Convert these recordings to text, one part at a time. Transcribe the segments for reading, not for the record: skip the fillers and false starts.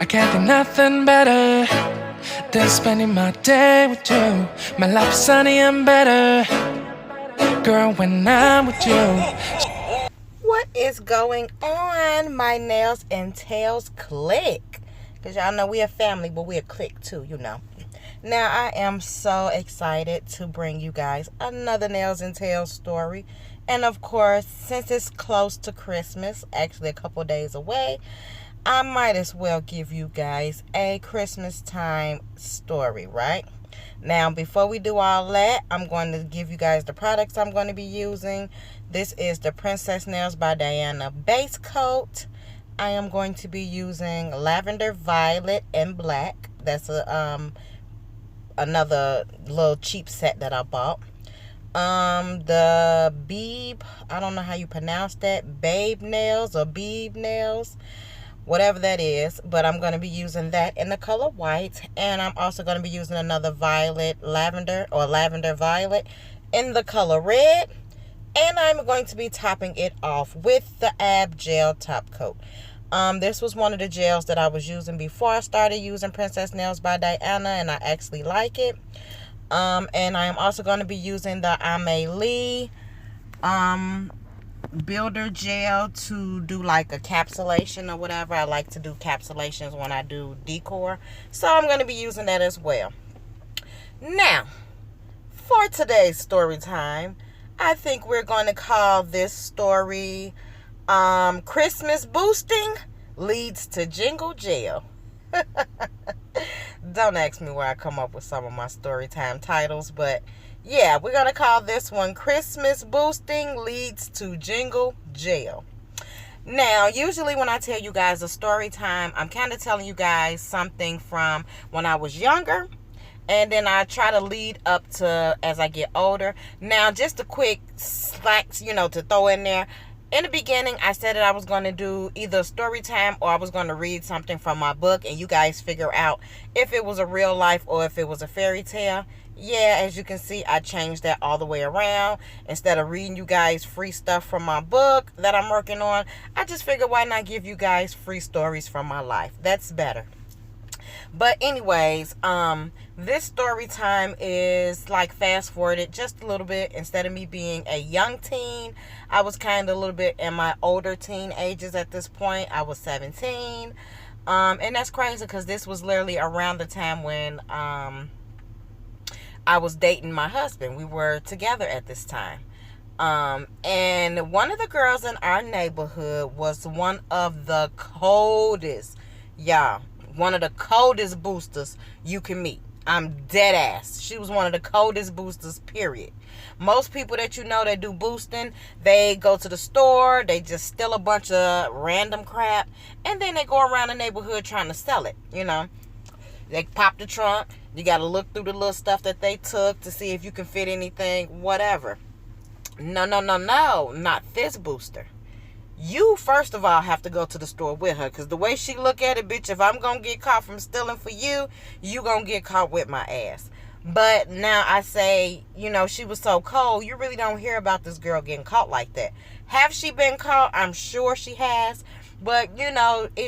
I can't think nothing better than spending my day with you. My life is sunny and better, girl, when I'm with you. What is going on, my nails and tails clique? Because y'all know we a family, but we a clique too, you know. Now, I am so excited to bring you guys another nails and tails story. And of course, since it's close to Christmas, actually a couple days away, I might as well give you guys a Christmas time story, right? Now, before we do all that, I'm going to give you guys the products I'm going to be using. This is the Princess Nails by Diana base coat. I am going to be using lavender, violet, and black. That's another little cheap set that I bought. The Beeb, I don't know how you pronounce that, Babe nails or Beeb nails, whatever that is, but I'm going to be using that in the color white, and I'm also going to be using another violet lavender or lavender violet in the color red, and I'm going to be topping it off with the Ab Gel top coat. This was one of the gels that I was using before I started using Princess Nails by Diana, and I actually like it. And I am also going to be using the Amelie builder gel to do like a capsulation or whatever. I like to do capsulations when I do decor, so I'm going to be using that as well. Now, for today's story time, I think we're going to call this story Christmas Boosting Leads to Jingle Gel. Don't ask me where I come up with some of my story time titles, but yeah, we're going to call this one Christmas Boosting Leads to Jingle Gel. Now, usually when I tell you guys a story time, I'm kind of telling you guys something from when I was younger, and then I try to lead up to as I get older. Now, just a quick slack, to throw in there. In the beginning, I said that I was going to do either a story time or I was going to read something from my book, and you guys figure out if it was a real life or if it was a fairy tale. Yeah, as you can see, I changed that all the way around. Instead of reading you guys free stuff from my book that I'm working on, I just figured why not give you guys free stories from my life. That's better. But anyways, this story time is like fast forwarded just a little bit. Instead of me being a young teen, I was kind of a little bit in my older teen ages at this point. I was 17. And that's crazy because this was literally around the time when I was dating my husband. We were together at this time. And one of the girls in our neighborhood was one of the coldest, y'all. One of the coldest boosters you can meet. I'm dead ass. She was one of the coldest boosters, period. Most people that you know that do boosting, they go to the store, they just steal a bunch of random crap, and then they go around the neighborhood trying to sell it, They pop the trunk. You got to look through the little stuff that they took to see if you can fit anything, whatever. No, not this booster. You, first of all, have to go to the store with her. Because the way she look at it, bitch, if I'm going to get caught from stealing for you, you going to get caught with my ass. But now I say, she was so cold, you really don't hear about this girl getting caught like that. Have she been caught? I'm sure she has. But,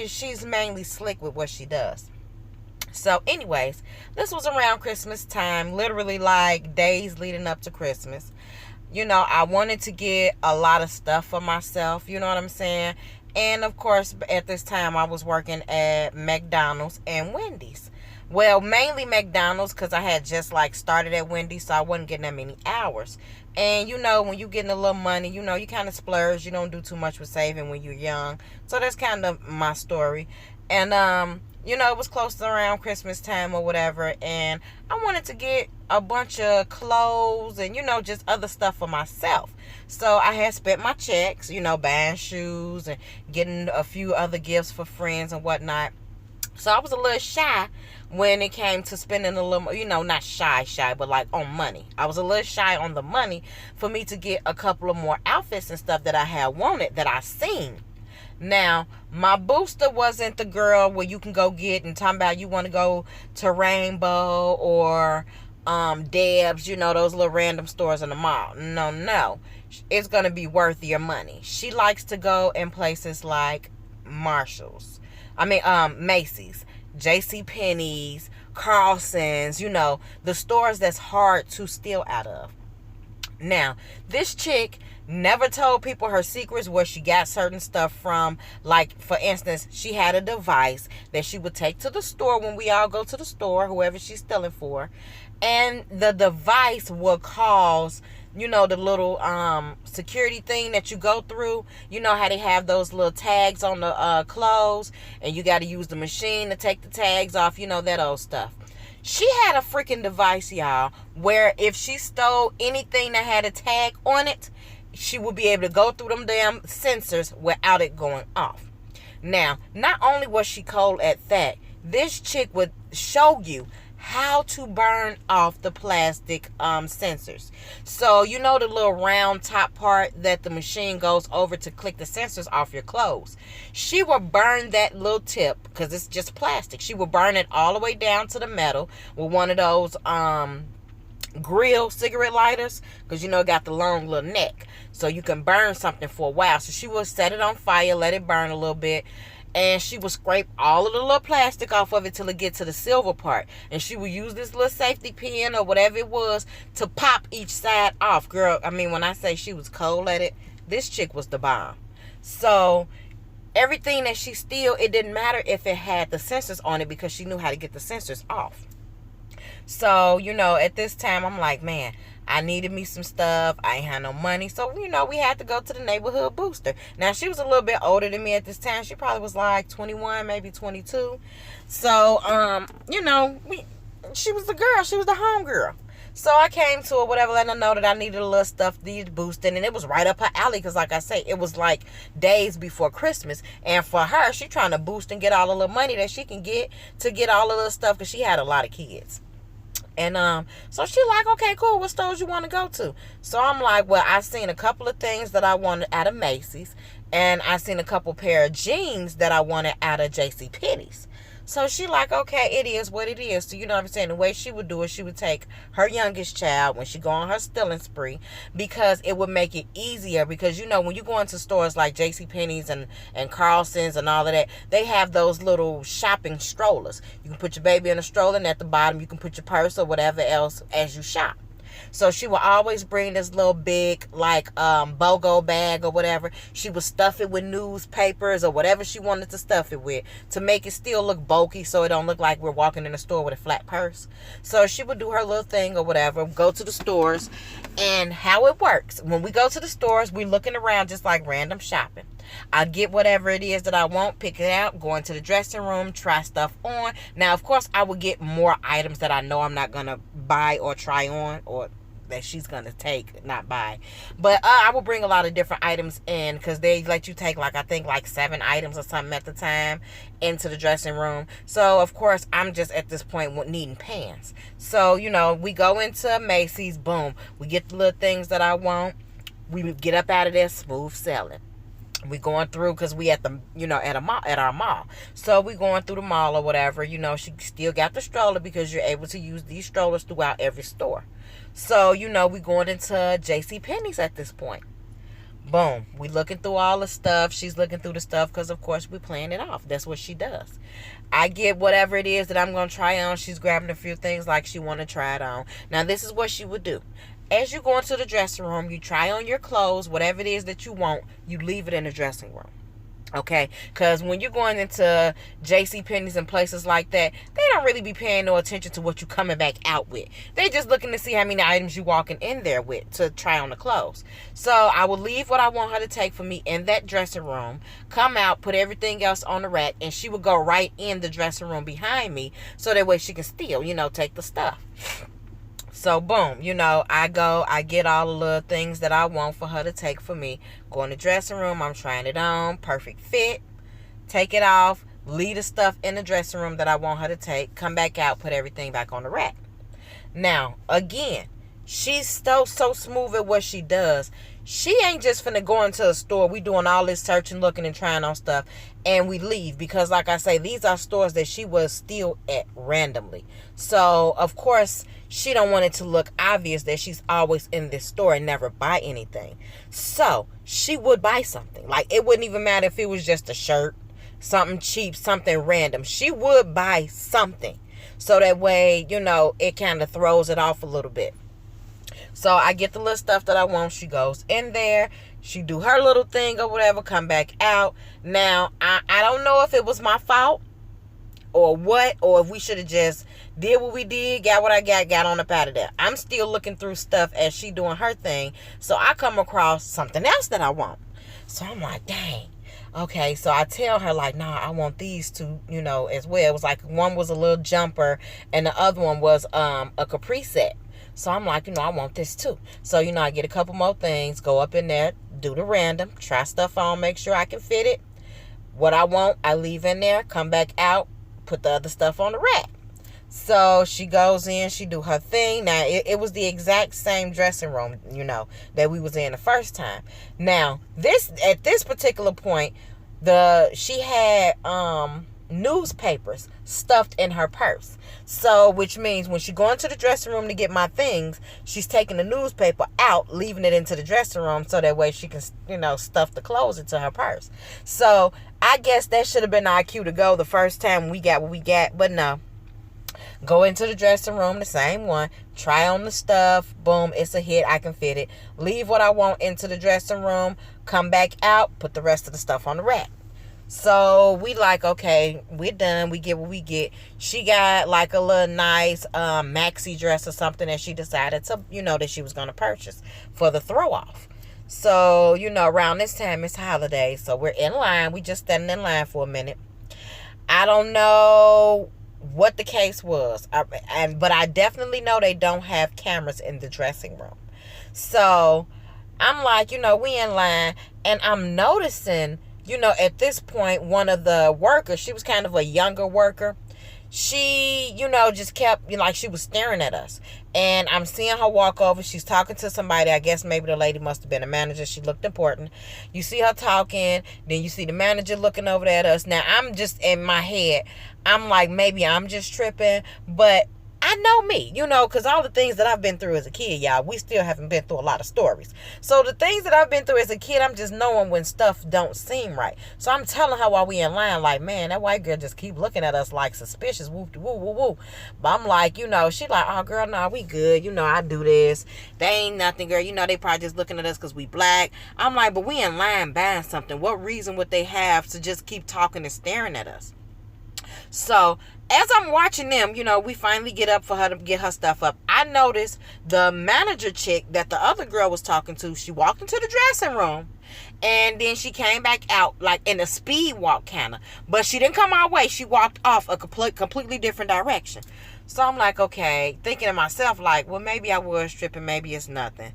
she's mainly slick with what she does. So, anyways, this was around Christmas time, literally like days leading up to Christmas. I wanted to get a lot of stuff for myself, you know what I'm saying? And, of course, at this time, I was working at McDonald's and Wendy's. Well, mainly McDonald's because I had just, started at Wendy's, so I wasn't getting that many hours. And, when you're getting a little money, you kind of splurge. You don't do too much with saving when you're young. So that's kind of my story. And, it was close to around Christmas time or whatever, and I wanted to get a bunch of clothes and, just other stuff for myself. So I had spent my checks, buying shoes and getting a few other gifts for friends and whatnot. So I was a little shy when it came to spending a little, not shy, but on money. I was a little shy on the money for me to get a couple of more outfits and stuff that I had wanted, that I seen. Now, my booster wasn't the girl where you can go get and talking about you want to go to Rainbow or Debs, those little random stores in the mall. No. It's going to be worth your money. She likes to go in places like Marshall's, Macy's, J.C. Penney's, Carlson's, the stores that's hard to steal out of. Now, this chick never told people her secrets, where she got certain stuff from. Like, for instance, she had a device that she would take to the store when we all go to the store, whoever she's stealing for. And the device will cause, the little security thing that you go through. You know how they have those little tags on the clothes, and you got to use the machine to take the tags off, that old stuff. She had a freaking device, y'all, where if she stole anything that had a tag on it, she would be able to go through them damn sensors without it going off. Now, not only was she cold at that, this chick would show you how to burn off the plastic sensors. So, the little round top part that the machine goes over to click the sensors off your clothes. She will burn that little tip, because it's just plastic. She will burn it all the way down to the metal with one of those grill cigarette lighters, because it got the long little neck, so you can burn something for a while. So she will set it on fire, let it burn a little bit, and she will scrape all of the little plastic off of it till it get to the silver part. And she will use this little safety pin or whatever it was to pop each side off. Girl, when I say she was cold at it, this chick was the bomb. So everything that she steal, it didn't matter if it had the sensors on it, because she knew how to get the sensors off. So, at this time, I'm like, man, I needed me some stuff. I ain't had no money. So, we had to go to the neighborhood booster. Now, she was a little bit older than me at this time. She probably was like 21, maybe 22. So, she was the girl. She was the home girl. So I came to her, whatever, letting her know that I needed a little stuff, needed boosting. And it was right up her alley, because like I say, it was like days before Christmas. And for her, she trying to boost and get all the little money that she can get to get all of the stuff, because she had a lot of kids. And so she like, okay, cool, what stores you want to go to? So I'm like, well, I seen a couple of things that I wanted out of Macy's, and I seen a couple pair of jeans that I wanted out of J.C. Penney's. So she like, okay, it is what it is. So, what I'm saying? The way she would do it, she would take her youngest child when she go on her stealing spree, because it would make it easier. Because, when you go into stores like J.C. Penney's and Carlson's and all of that, they have those little shopping strollers. You can put your baby in a stroller, and at the bottom you can put your purse or whatever else as you shop. So she would always bring this little big, like, BOGO bag or whatever. She would stuff it with newspapers or whatever she wanted to stuff it with, to make it still look bulky, so it don't look like we're walking in a store with a flat purse. So she would do her little thing or whatever, go to the stores. And how it works, when we go to the stores, we looking around just like random shopping. I get whatever it is that I want, pick it out, go into the dressing room, try stuff on. Now, of course, I would get more items that I know I'm not going to buy or try on, or that she's going to take, not buy. But I will bring a lot of different items in, because they let you take, I think 7 items or something at the time into the dressing room. So, of course, I'm just at this point needing pants. So, we go into Macy's, boom. We get the little things that I want. We get up out of there, smooth sailing. We going through, because we at the at our mall. So we going through the mall or whatever. She still got the stroller, because you're able to use these strollers throughout every store. So we going into J.C. Penney's at this point. Boom, we looking through all the stuff. She's looking through the stuff, because of course we playing it off. That's what she does. I get whatever it is that I'm gonna try on. She's grabbing a few things like she want to try it on. Now, this is what she would do. As you go into the dressing room, you try on your clothes, whatever it is that you want, you leave it in the dressing room. Okay? Because when you're going into J.C. Penney's and places like that, they don't really be paying no attention to what you're coming back out with. They just looking to see how many items you walking in there with to try on the clothes. So I will leave what I want her to take for me in that dressing room, come out, put everything else on the rack, and she would go right in the dressing room behind me, so that way she can still, take the stuff. So, boom, I get all the little things that I want for her to take for me. Go in the dressing room, I'm trying it on, perfect fit. Take it off, leave the stuff in the dressing room that I want her to take, come back out, put everything back on the rack. Now, again, she's so smooth at what she does. She ain't just finna go into a store. We doing all this searching, looking, and trying on stuff, and we leave. Because, like I say, these are stores that she was still at randomly. So, of course, she don't want it to look obvious that she's always in this store and never buy anything. So, she would buy something. Like, it wouldn't even matter if it was just a shirt, something cheap, something random. She would buy something. So that way, it kind of throws it off a little bit. So I get the little stuff that I want. She goes in there. She do her little thing or whatever, come back out. Now, I don't know if it was my fault or what, or if we should have just did what we did, got what I got on up out of there. I'm still looking through stuff as she doing her thing. So I come across something else that I want. So I'm like, dang. Okay, so I tell her, like, nah, I want these two, as well. It was like one was a little jumper and the other one was a Capri set. So I'm like, I want this too. So, I get a couple more things, go up in there, do the random, try stuff on, make sure I can fit it. What I want, I leave in there, come back out, put the other stuff on the rack. So she goes in, she do her thing. Now, it was the exact same dressing room, that we was in the first time. Now, at this particular point, she had newspapers stuffed in her purse. So, which means when she go into the dressing room to get my things, she's taking the newspaper out, leaving it into the dressing room so that way she can, stuff the clothes into her purse. So, I guess that should have been our cue to go the first time we got what we got, but no. Go into the dressing room, the same one, try on the stuff, boom, it's a hit, I can fit it. Leave what I want into the dressing room, come back out, put the rest of the stuff on the rack. So we like, okay, we're done. We get what we get. She got like a little nice maxi dress or something that she decided to, that she was going to purchase for the throw off. So, around this time it's holidays. So we're in line. We just standing in line for a minute. I don't know what the case was. But I definitely know they don't have cameras in the dressing room. So I'm like, we in line and I'm noticing, at this point, one of the workers, she was kind of a younger worker. She, just kept, like she was staring at us. And I'm seeing her walk over. She's talking to somebody. I guess maybe the lady must have been a manager. She looked important. You see her talking. Then you see the manager looking over at us. Now, I'm just in my head. I'm like, maybe I'm just tripping. But I know me, because all the things that I've been through as a kid, y'all, we still haven't been through a lot of stories. So the things that I've been through as a kid, I'm just knowing when stuff don't seem right. So I'm telling her while we in line, like, man, that white girl just keep looking at us like suspicious, woo, woo, woo, woo. But I'm like, she like, oh, girl, nah, we good. I do this. They ain't nothing, girl. They probably just looking at us because we black. I'm like, but we in line buying something. What reason would they have to just keep talking and staring at us? So as I'm watching them, we finally get up for her to get her stuff up. I noticed the manager chick that the other girl was talking to, she walked into the dressing room and then she came back out like in a speed walk kind of. But she didn't come our way. She walked off a completely different direction. So I'm like, okay, thinking to myself like, well, maybe I was tripping. Maybe it's nothing.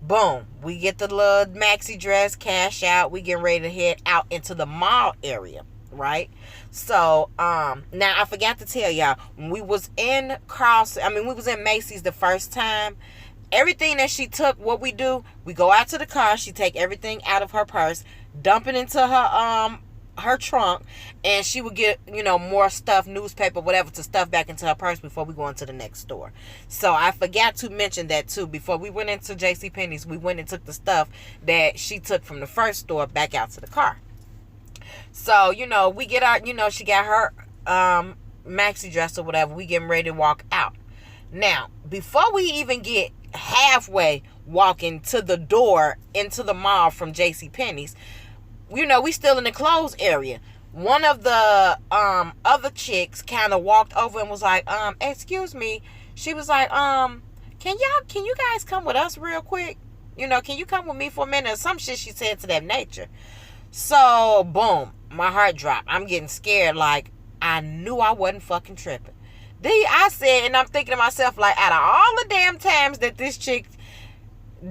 Boom. We get the little maxi dress, cash out. We get ready to head out into the mall area. Right? So, now I forgot to tell y'all, when we was in Macy's the first time, everything that she took, what we do, we go out to the car, she take everything out of her purse, dump it into her trunk, and she would get, more stuff, newspaper, whatever, to stuff back into her purse before we go into the next store. So I forgot to mention that too. Before we went into JCPenney's, we went and took the stuff that she took from the first store back out to the car. So, we get our, she got her maxi dress or whatever. We getting ready to walk out. Now, before we even get halfway walking to the door into the mall from JCPenney's, we still in the clothes area. One of the other chicks kind of walked over and was like, excuse me. She was like, can you guys come with us real quick? Can you come with me for a minute? Or some shit she said to that nature. So, boom, my heart dropped. I'm getting scared. Like, I knew I wasn't fucking tripping. I said, and I'm thinking to myself, like, out of all the damn times that this chick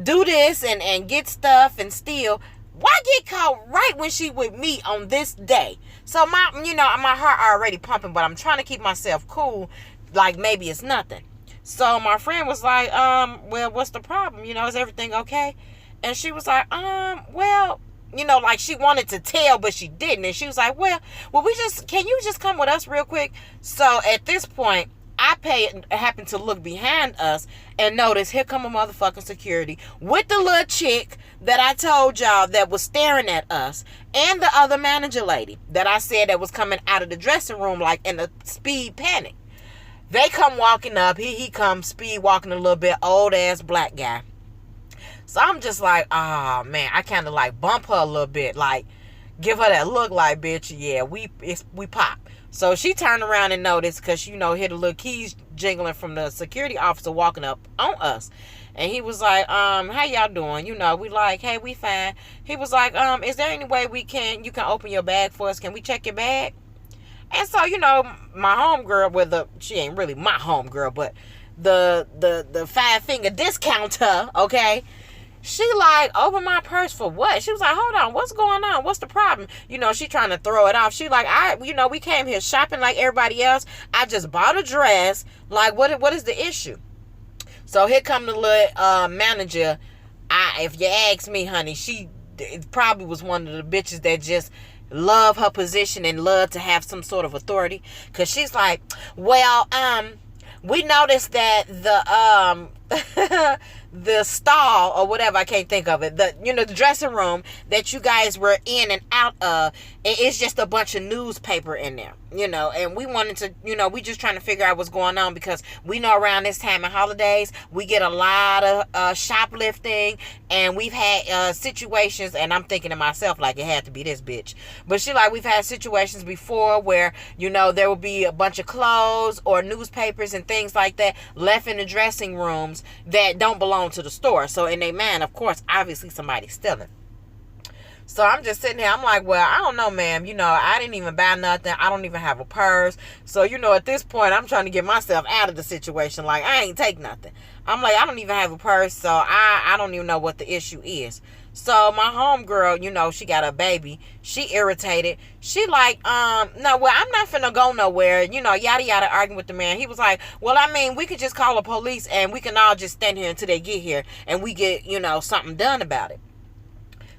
do this and get stuff and steal, why get caught right when she with me on this day? So, my heart already pumping, but I'm trying to keep myself cool, like maybe it's nothing. So, my friend was like, well, what's the problem? Is everything okay? And she was like, well... like she wanted to tell, but she didn't. And she was like, well, can you just come with us real quick? So at this point, happened to look behind us and notice here come a motherfucking security with the little chick that I told y'all that was staring at us, and the other manager lady that I said that was coming out of the dressing room like in a speed panic. They come walking up. He comes speed walking a little bit, old ass black guy. So I'm just like, oh man, I kind of like bump her a little bit, like give her that look like, bitch, yeah, we pop. So she turned around and noticed, because, you know, hear the little keys jingling from the security officer walking up on us. And he was like, how y'all doing? You know, we like, hey, we fine. He was like, is there any way you can open your bag for us? Can we check your bag? And so, you know, my homegirl, she ain't really my homegirl, but the 5-finger discounter, okay? She like, open my purse for what? She was like, hold on, what's going on? What's the problem? You know, she trying to throw it off. She like, we came here shopping like everybody else. I just bought a dress. Like, what is the issue? So here come the little manager. If you ask me, honey, she probably was one of the bitches that just love her position and love to have some sort of authority. Cause she's like, well, we noticed that the stall or whatever, I can't think of it, the dressing room that you guys were in and out of, it's just a bunch of newspaper in there, and we wanted to, we just trying to figure out what's going on, because we know around this time of holidays we get a lot of shoplifting, and we've had situations, and I'm thinking to myself like it had to be this bitch, but she like, we've had situations before where there will be a bunch of clothes or newspapers and things like that left in the dressing rooms that don't belong to the store. So in their mind, of course, obviously somebody's stealing. So I'm just sitting here. I'm like, well, I don't know, ma'am. I didn't even buy nothing. I don't even have a purse. So, at this point, I'm trying to get myself out of the situation. Like, I ain't take nothing. I'm like, I don't even have a purse. So I don't even know what the issue is. So my homegirl, she got a baby. She irritated. She like, no, well, I'm not finna go nowhere. Yada yada, arguing with the man. He was like, well, I mean, we could just call the police and we can all just stand here until they get here and we get, something done about it.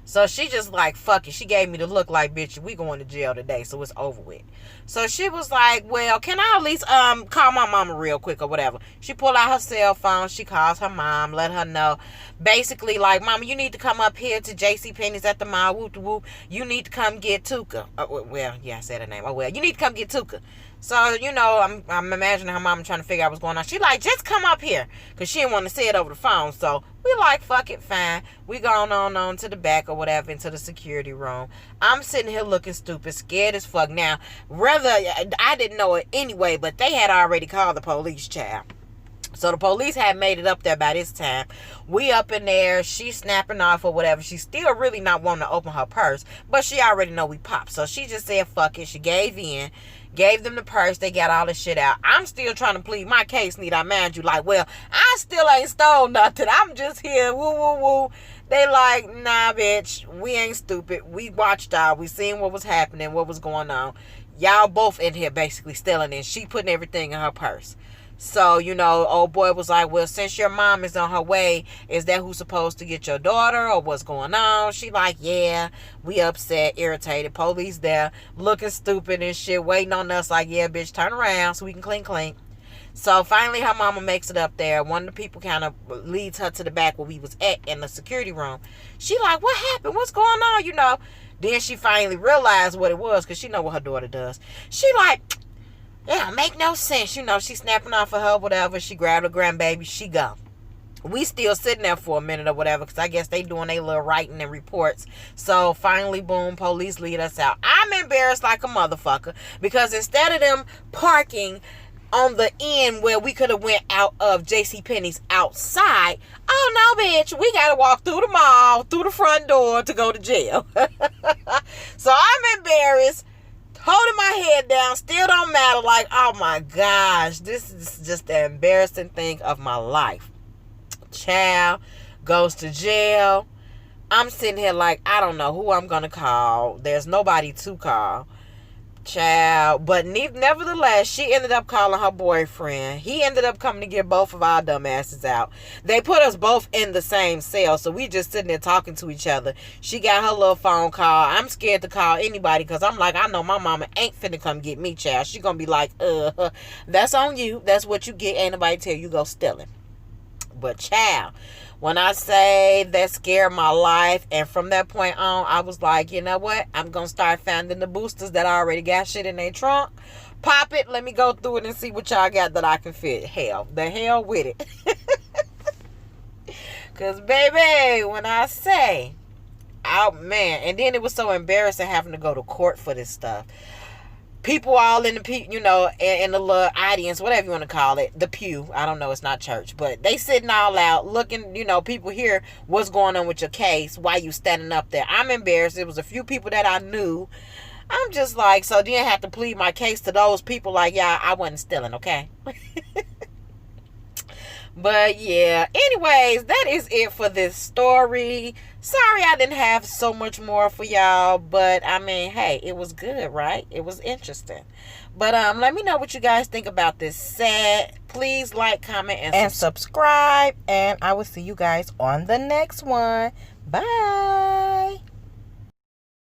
So she just like, fuck it. She gave me the look like, bitch, we going to jail today, so it's over with. So she was like, well, can I at least call my mama real quick or whatever? She pulled out her cell phone. She calls her mom, let her know. Basically, like, mama, you need to come up here to JCPenney's at the mall. Whoop, whoop. You need to come get Tuka. Well, yeah, I said her name. Oh, well, you need to come get Tuka. So, I'm imagining her mama trying to figure out what's going on. She like, just come up here. Because she didn't want to say it over the phone. So, we like, fuck it, fine. We going on to the back or whatever, into the security room. I'm sitting here looking stupid, scared as fuck. Now, rather, I didn't know it anyway, but they had already called the police, child. So the police had made it up there by this time. We up in there. She's snapping off or whatever. She's still really not wanting to open her purse. But she already know we popped. So she just said, fuck it. She gave in. Gave them the purse. They got all the shit out. I'm still trying to plead my case, need I mind you. Like, well, I still ain't stole nothing. I'm just here. Woo, woo, woo. They like, nah, bitch. We ain't stupid. We watched y'all. We seen what was happening, what was going on. Y'all both in here basically stealing it. She putting everything in her purse. So, old boy was like, well, since your mom is on her way, is that who's supposed to get your daughter or what's going on? She like, yeah, we upset, irritated. Police there looking stupid and shit, waiting on us like, yeah, bitch, turn around so we can clink. So finally her mama makes it up there. One of the people kind of leads her to the back where we was at in the security room. She like, what happened? What's going on? Then she finally realized what it was, because she know what her daughter does. She like, it don't make no sense. She snapping off of her, whatever. She grabbed her grandbaby. She gone. We still sitting there for a minute or whatever, because I guess they doing their little writing and reports. So finally, boom, police lead us out. I'm embarrassed like a motherfucker, because instead of them parking on the end where we could have went out of JCPenney's outside, oh no, bitch, we gotta walk through the mall, through the front door to go to jail. So I'm embarrassed, holding my head down, still don't matter. Like, oh my gosh, this is just the embarrassing thing of my life. Child goes to jail. I'm sitting here like, I don't know who I'm gonna call. There's nobody to call. Child, but nevertheless, she ended up calling her boyfriend. He ended up coming to get both of our dumb asses out. They put us both in the same cell, so we just sitting there talking to each other. She got her little phone call. I'm scared to call anybody because I'm like, I know my mama ain't finna come get me, child. She gonna be like, that's on you. That's what you get. Ain't nobody tell you go stealing. But child, when I say that scared my life, and from that point on, I was like, you know what? I'm going to start finding the boosters that already got shit in their trunk. Pop it. Let me go through it and see what y'all got that I can fit. Hell, the hell with it. Because, baby, when I say, oh, man. And then it was so embarrassing having to go to court for this stuff. People all in the, you know, in the little audience, whatever you want to call it, the pew. I don't know, it's not church, but they sitting all out looking, you know, people hear what's going on with your case while you standing up there. I'm embarrassed. It was a few people that I knew. I'm just like, so then I have to plead my case to those people like, yeah, I wasn't stealing, okay? But yeah, anyways, that is it for this story. Sorry I didn't have so much more for y'all, but I mean, hey, it was good, right? It was interesting. But let me know what you guys think about this set. Please like, comment, and subscribe. And I will see you guys on the next one. Bye.